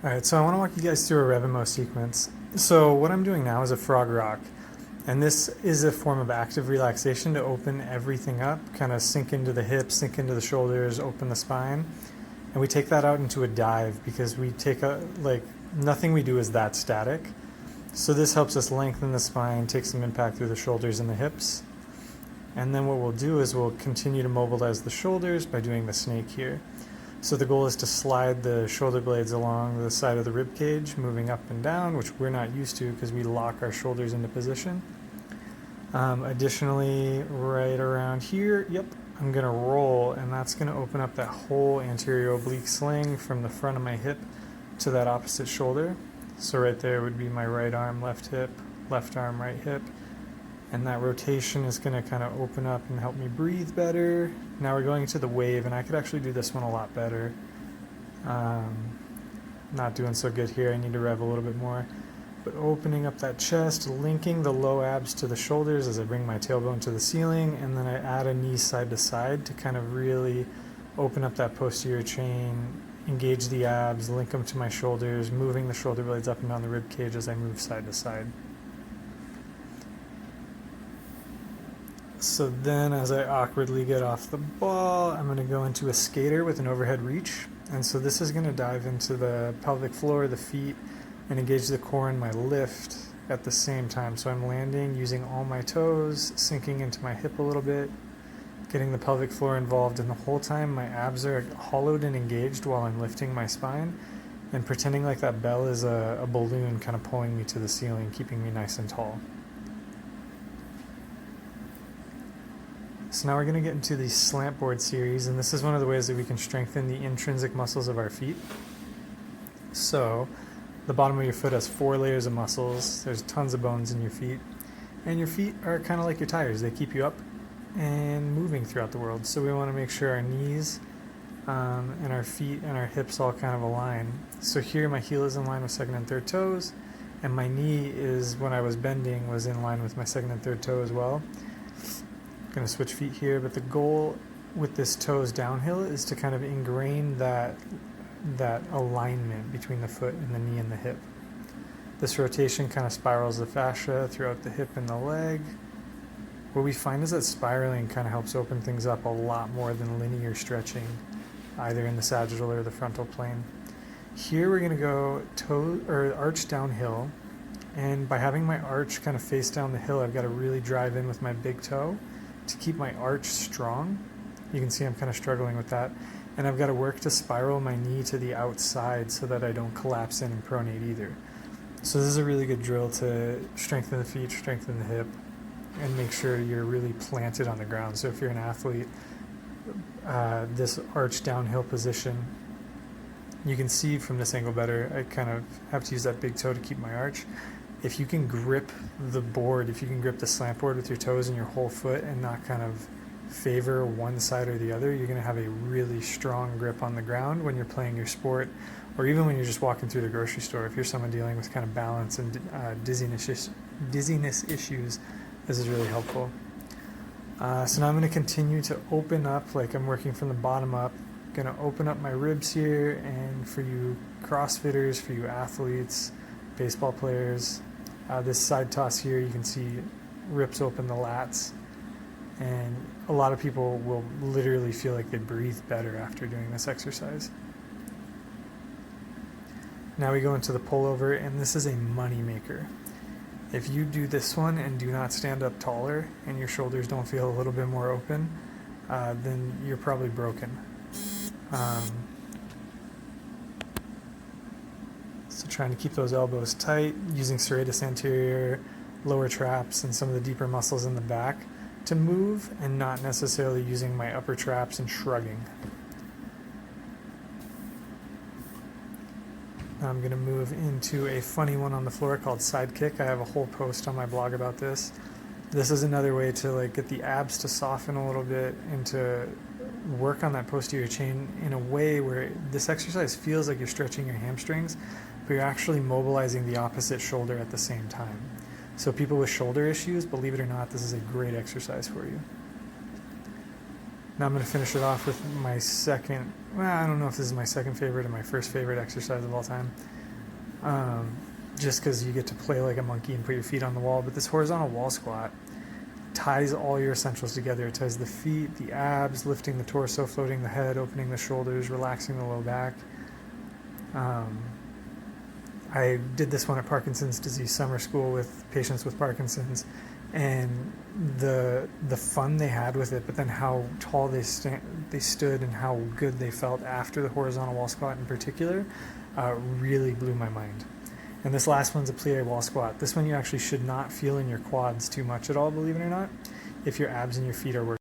Alright, so I want to walk you guys through a RevInMo sequence. So what I'm doing now is a frog rock. And this is a form of active relaxation to open everything up, kind of sink into the hips, sink into the shoulders, open the spine. And we take that out into a dive because we take nothing we do is that static. So this helps us lengthen the spine, take some impact through the shoulders and the hips. And then what we'll do is we'll continue to mobilize the shoulders by doing the snake here. So the goal is to slide the shoulder blades along the side of the rib cage, moving up and down, which we're not used to because we lock our shoulders into position. Additionally, right around here, I'm going to roll, and that's going to open up that whole anterior oblique sling from the front of my hip to that opposite shoulder. So right there would be my right arm, left hip, left arm, right hip. And that rotation is going to kind of open up and help me breathe better. Now we're going to the wave, and I could actually do this one a lot better. Not doing so good here. I need to rev a little bit more. But opening up that chest, linking the low abs to the shoulders as I bring my tailbone to the ceiling, and then I add a knee side to side to kind of really open up that posterior chain, engage the abs, link them to my shoulders, moving the shoulder blades up and down the rib cage as I move side to side. So then as I awkwardly get off the ball, I'm going to go into a skater with an overhead reach. And so this is going to dive into the pelvic floor, the feet, and engage the core and my lift at the same time. So I'm landing using all my toes, sinking into my hip a little bit, getting the pelvic floor involved, and the whole time my abs are hollowed and engaged while I'm lifting my spine, and pretending like that bell is a balloon kind of pulling me to the ceiling, keeping me nice and tall. So now we're going to get into the slant board series, and this is one of the ways that we can strengthen the intrinsic muscles of our feet. So the bottom of your foot has 4 layers of muscles. There's tons of bones in your feet, and your feet are kind of like your tires. They keep you up and moving throughout the world. So we want to make sure our knees and our feet and our hips all kind of align. So here my heel is in line with second and third toes, and my knee is, when I was bending, was in line with my second and third toe as well. Going to switch feet here, but the goal with this toes downhill is to kind of ingrain that alignment between the foot and the knee and the hip. This rotation kind of spirals the fascia throughout the hip and the leg. What we find is that spiraling kind of helps open things up a lot more than linear stretching, either in the sagittal or the frontal plane. Here we're going to go arch downhill, and by having my arch kind of face down the hill, I've got to really drive in with my big toe to keep my arch strong. You can see I'm kind of struggling with that. And I've got to work to spiral my knee to the outside so that I don't collapse in and pronate either. So this is a really good drill to strengthen the feet, strengthen the hip, and make sure you're really planted on the ground. So if you're an athlete, this arch downhill position, you can see from this angle better, I kind of have to use that big toe to keep my arch. If you can grip the board, if you can grip the slant board with your toes and your whole foot and not kind of favor one side or the other, you're going to have a really strong grip on the ground when you're playing your sport, or even when you're just walking through the grocery store. If you're someone dealing with kind of balance and dizziness issues, this is really helpful. So now I'm going to continue to open up, like I'm working from the bottom up. Going to open up my ribs here, and for you CrossFitters, for you athletes, baseball players, this side toss here, you can see rips open the lats, and a lot of people will literally feel like they breathe better after doing this exercise. Now we go into the pullover, and this is a money maker. If you do this one and do not stand up taller and your shoulders don't feel a little bit more open, then you're probably broken. So trying to keep those elbows tight, using serratus anterior, lower traps, and some of the deeper muscles in the back to move, and not necessarily using my upper traps and shrugging. Now I'm going to move into a funny one on the floor called side kick. I have a whole post on my blog about this. This is another way to get the abs to soften a little bit and to work on that posterior chain in a way where this exercise feels like you're stretching your hamstrings, but you're actually mobilizing the opposite shoulder at the same time. So people with shoulder issues, believe it or not, this is a great exercise for you. Now I'm going to finish it off with my second, well, I don't know if this is my second favorite or my first favorite exercise of all time. Just because you get to play like a monkey and put your feet on the wall. But this horizontal wall squat ties all your essentials together. It ties the feet, the abs, lifting the torso, floating the head, opening the shoulders, relaxing the low back. I did this one at Parkinson's disease summer school with patients with Parkinson's, and the fun they had with it, but then how tall they stood and how good they felt after the horizontal wall squat in particular really blew my mind. And this last one's a plie wall squat. This one you actually should not feel in your quads too much at all, believe it or not, if your abs and your feet are working.